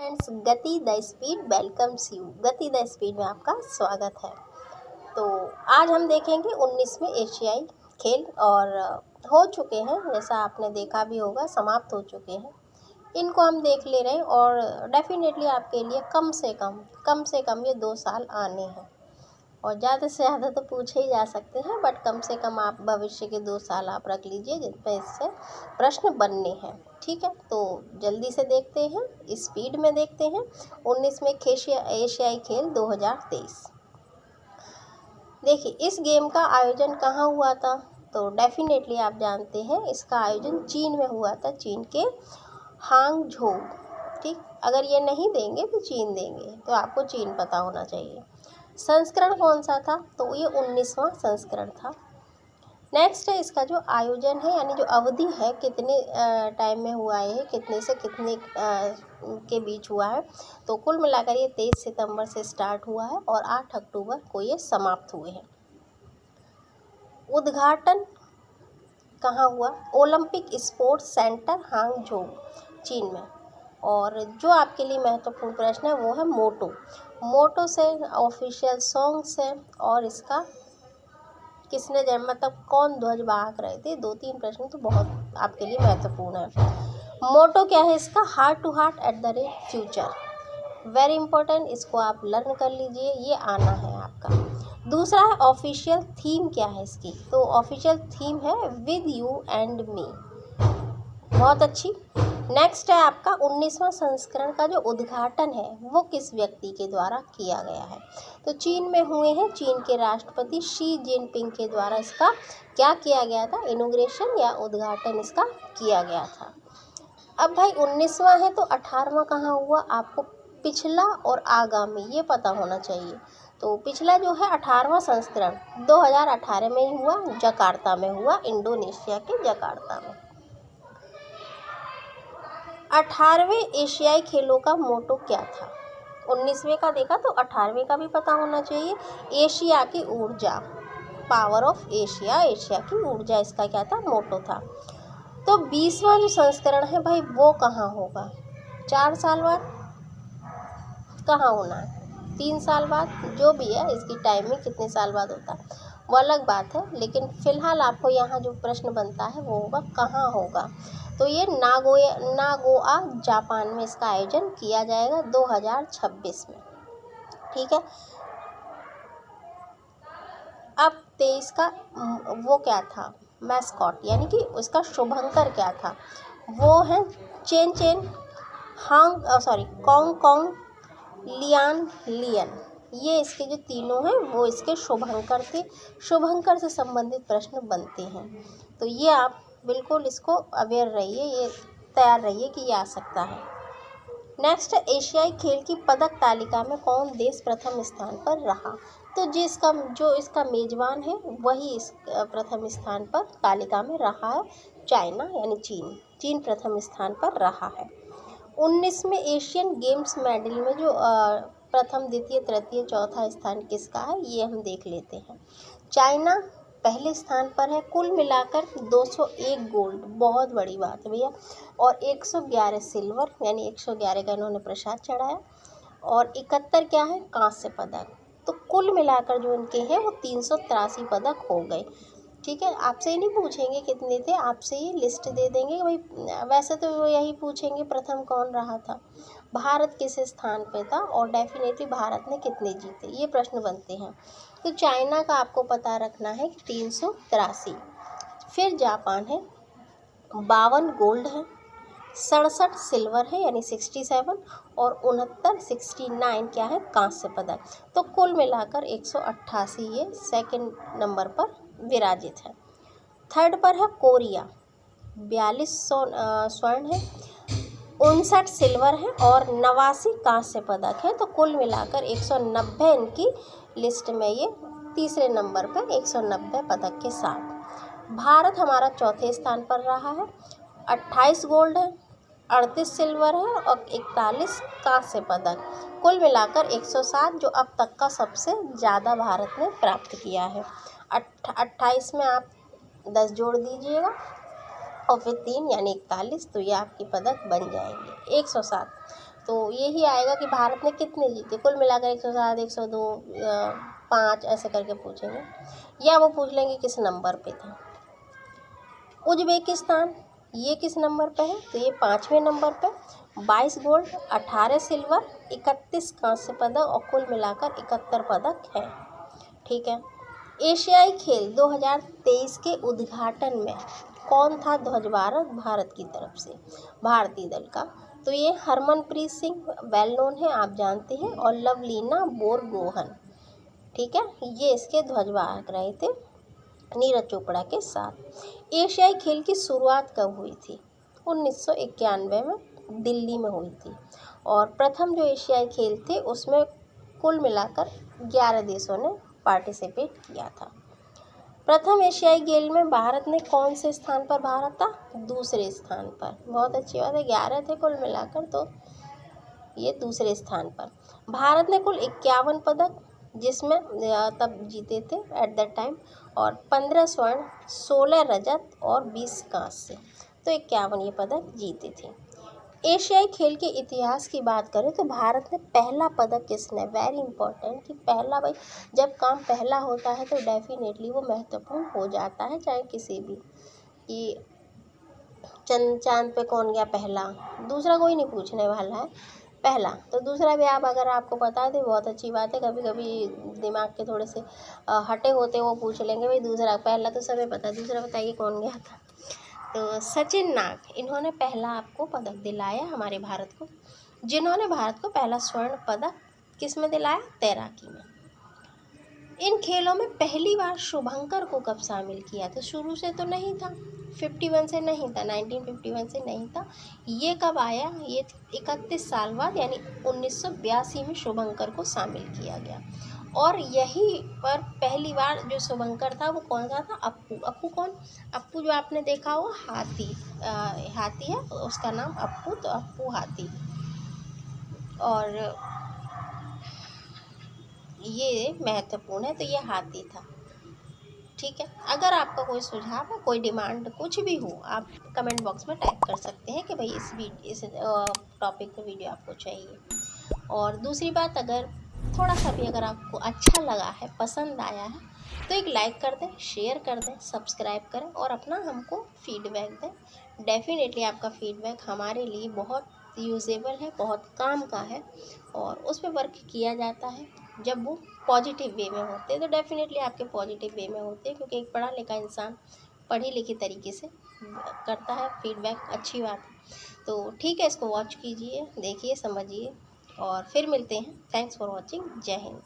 Friends, गति the speed welcomes you. गति the speed में आपका स्वागत है। तो आज हम देखेंगे 19वें एशियाई खेल और हो चुके हैं, जैसा आपने देखा भी होगा, समाप्त हो चुके हैं। इनको हम देख ले रहे हैं और डेफिनेटली आपके लिए कम से कम ये 2 साल आने हैं और ज़्यादा से ज़्यादा तो पूछे ही जा सकते हैं, बट कम से कम आप भविष्य के 2 साल आप रख लीजिए जिन पर इससे प्रश्न बनने हैं। ठीक है, तो जल्दी से देखते हैं, स्पीड में देखते हैं 19वें एशियाई खेल 2023। देखिए, इस गेम का आयोजन कहाँ हुआ था? तो डेफिनेटली आप जानते हैं इसका आयोजन चीन में हुआ था, चीन के हांगझोउ। ठीक, अगर ये नहीं देंगे तो चीन देंगे, तो आपको चीन पता होना चाहिए। संस्करण कौन सा था? तो ये 19वां संस्करण था। नेक्स्ट है इसका जो आयोजन है, यानी जो अवधि है, कितने टाइम में हुआ है, कितने से कितने के बीच हुआ है। तो कुल मिलाकर ये 23 सितंबर से स्टार्ट हुआ है और 8 अक्टूबर को ये समाप्त हुए हैं। उद्घाटन कहाँ हुआ? ओलंपिक स्पोर्ट्स सेंटर हांगझोउ, चीन में। और जो आपके लिए महत्वपूर्ण प्रश्न है वो है मोटो से ऑफिशियल सॉन्ग्स है और इसका किसने जन्म, मतलब कौन ध्वज वाहक रहे थे। 2-3 प्रश्न तो बहुत आपके लिए महत्वपूर्ण है। मोटो क्या है इसका? Heart to heart at the rate future, very important, इसको आप लर्न कर लीजिए, ये आना है आपका। दूसरा है ऑफिशियल थीम क्या है इसकी? तो ऑफिशियल थीम है विद यू एंड मी, बहुत अच्छी। नेक्स्ट है आपका 19वां संस्करण का जो उद्घाटन है वो किस व्यक्ति के द्वारा किया गया है? तो चीन में हुए हैं, चीन के राष्ट्रपति शी जिनपिंग के द्वारा इसका क्या किया गया था? इनॉग्रेशन या उद्घाटन इसका किया गया था। अब भाई 19वां है तो 18वां कहाँ हुआ? आपको पिछला और आगामी ये पता होना चाहिए। तो पिछला जो है 18वां संस्करण 2018 में ही हुआ, जकार्ता में हुआ, इंडोनेशिया के जकार्ता में। 18वें एशियाई खेलों का मोटो क्या था? 19वें का देखा तो 18वें का भी पता होना चाहिए। एशिया की ऊर्जा, पावर ऑफ एशिया, एशिया की ऊर्जा, इसका क्या था? मोटो था। तो 20वां जो संस्करण है भाई वो कहाँ होगा? 4 साल बाद कहाँ होना है? 3 साल बाद, जो भी है, इसकी टाइमिंग कितने साल बाद होता है वो अलग बात है, लेकिन फ़िलहाल आपको यहाँ जो प्रश्न बनता है वो होगा कहाँ होगा। तो ये नागोया जापान में इसका आयोजन किया जाएगा 2026 में। ठीक है, अब 23 का वो क्या था? मैस्कॉट, यानी कि उसका शुभंकर क्या था? वो है चेन कॉन्ग लियन। ये इसके जो तीनों हैं वो इसके शुभंकर थे। शुभंकर से संबंधित प्रश्न बनते हैं, तो ये आप बिल्कुल इसको अवेयर रहिए, ये तैयार रहिए कि ये आ सकता है। नेक्स्ट, एशियाई खेल की पदक तालिका में कौन देश प्रथम स्थान पर रहा? तो जो इसका मेजबान है वही इस प्रथम स्थान पर तालिका में रहा है, चाइना यानी चीन प्रथम स्थान पर रहा है। 19वें एशियन गेम्स मेडल में जो प्रथम, द्वितीय, तृतीय, चौथा स्थान किसका है ये हम देख लेते हैं। चाइना पहले स्थान पर है, कुल मिलाकर 201 गोल्ड, बहुत बड़ी बात है भैया, और 111 सिल्वर, यानी 111 का इन्होंने प्रसाद चढ़ाया, और 71 क्या है? कांस्य पदक। तो कुल मिलाकर जो इनके हैं वो 383 पदक हो गए। ठीक है, आपसे ही नहीं पूछेंगे कितने थे, आपसे ही लिस्ट दे देंगे भाई। वैसे तो वो यही पूछेंगे प्रथम कौन रहा था, भारत किस स्थान पे था, और डेफिनेटली भारत ने कितने जीते, ये प्रश्न बनते हैं। तो चाइना का आपको पता रखना है 383। फिर जापान है, 52 गोल्ड है, 67 सिल्वर है यानी 67, और 69 क्या है? कांस्य पदक। तो कुल मिलाकर 188 ये सेकंड नंबर पर विराजित है। थर्ड पर है कोरिया, 42 स्वर्ण है, 59 सिल्वर है और 89 कांस्य पदक है। तो कुल मिलाकर 190 इनकी लिस्ट में ये तीसरे नंबर पर 190 पदक के साथ। भारत हमारा चौथे स्थान पर रहा है, 28 गोल्ड है, 38 सिल्वर है और 41 कांस्य पदक। कुल मिलाकर 107, जो अब तक का सबसे ज़्यादा भारत ने प्राप्त किया है। 28 में आप 10 जोड़ दीजिएगा और फिर 3 यानी 41, तो ये आपके पदक बन जाएंगे। 107। तो यही आएगा कि भारत ने कितने जीते, कुल मिलाकर 107, 102, 5 ऐसे करके पूछेंगे, या वो पूछ लेंगे किस नंबर पे था। उज्बेकिस्तान ये किस नंबर पे है, तो ये 5वें नंबर पे, 22 गोल्ड, 18 सिल्वर, 31 कांस्य पदक और कुल मिलाकर 71 पदक है। ठीक है। एशियाई खेल 2023 के उद्घाटन में कौन था ध्वजवाहक भारत की तरफ से, भारतीय दल का, तो ये हरमनप्रीत सिंह वेल नोन है, आप जानते हैं, और लवलीना बोरगोहन। ठीक है, ये इसके ध्वजवाहक रहे थे नीरज चोपड़ा के साथ। एशियाई खेल की शुरुआत कब हुई थी, 1991 में दिल्ली में हुई थी, और प्रथम जो एशियाई खेल थे उसमें कुल मिलाकर 11 देशों ने पार्टिसिपेट किया था। प्रथम एशियाई खेल में भारत ने कौन से स्थान पर भागा था, दूसरे स्थान पर। बहुत अच्छी बात है, 11 थे कुल मिलाकर, तो ये दूसरे स्थान पर। भारत ने कुल 51 पदक जिसमें तब जीते थे एट दैट टाइम, और 15 स्वर्ण, 16 रजत और 20 कांस्य, तो 51 ये पदक जीते थे। एशियाई खेल के इतिहास की बात करें तो भारत ने पहला पदक किसने, वेरी इंपॉर्टेंट, कि पहला, भाई जब काम पहला होता है तो डेफिनेटली वो महत्वपूर्ण हो जाता है, चाहे किसी भी, कि चांद पे कौन गया पहला, दूसरा कोई नहीं पूछने वाला है, पहला। तो दूसरा भी आप अगर आपको पता है तो बहुत अच्छी बात है, कभी कभी दिमाग के थोड़े से हटे होते वो पूछ लेंगे, भाई दूसरा, पहला तो सभी पता, दूसरा बताइए कौन गया था। तो सचिन नाग, इन्होंने पहला आपको पदक दिलाया हमारे भारत को, जिन्होंने भारत को पहला स्वर्ण पदक किस में दिलाया, तैराकी में। इन खेलों में पहली बार शुभंकर को कब शामिल किया था, शुरू से तो नहीं था, 51 से नहीं था, 1951 से नहीं था, ये कब आया, ये 31 साल बाद यानी 1982 में शुभंकर को शामिल किया गया। और यही पर पहली बार जो शुभंकर था वो कौन सा था, अप्पू। अप्पू कौन, अप्पू जो आपने देखा हो हाथी, हाथी है उसका नाम अप्पू, तो अप्पू हाथी। और ये महत्वपूर्ण है, तो ये हाथी था। ठीक है, अगर आपका कोई सुझाव है, कोई डिमांड कुछ भी हो, आप कमेंट बॉक्स में टाइप कर सकते हैं कि भाई इस टॉपिक पे वीडियो आपको चाहिए। और दूसरी बात, अगर थोड़ा सा भी अगर आपको अच्छा लगा है, पसंद आया है, तो एक लाइक कर दें, शेयर कर दें, सब्सक्राइब करें और अपना हमको फीडबैक दें। डेफिनेटली आपका फीडबैक हमारे लिए बहुत यूजेबल है, बहुत काम का है, और उस पर वर्क किया जाता है जब वो पॉजिटिव वे में होते हैं, तो डेफिनेटली आपके पॉजिटिव वे में होते हैं, क्योंकि एक पढ़ा लिखा इंसान पढ़ी लिखी तरीके से करता है फीडबैक, अच्छी बात है। तो ठीक है, इसको वॉच कीजिए, देखिए, समझिए, और फिर मिलते हैं। Thanks for watching. जय हिंद।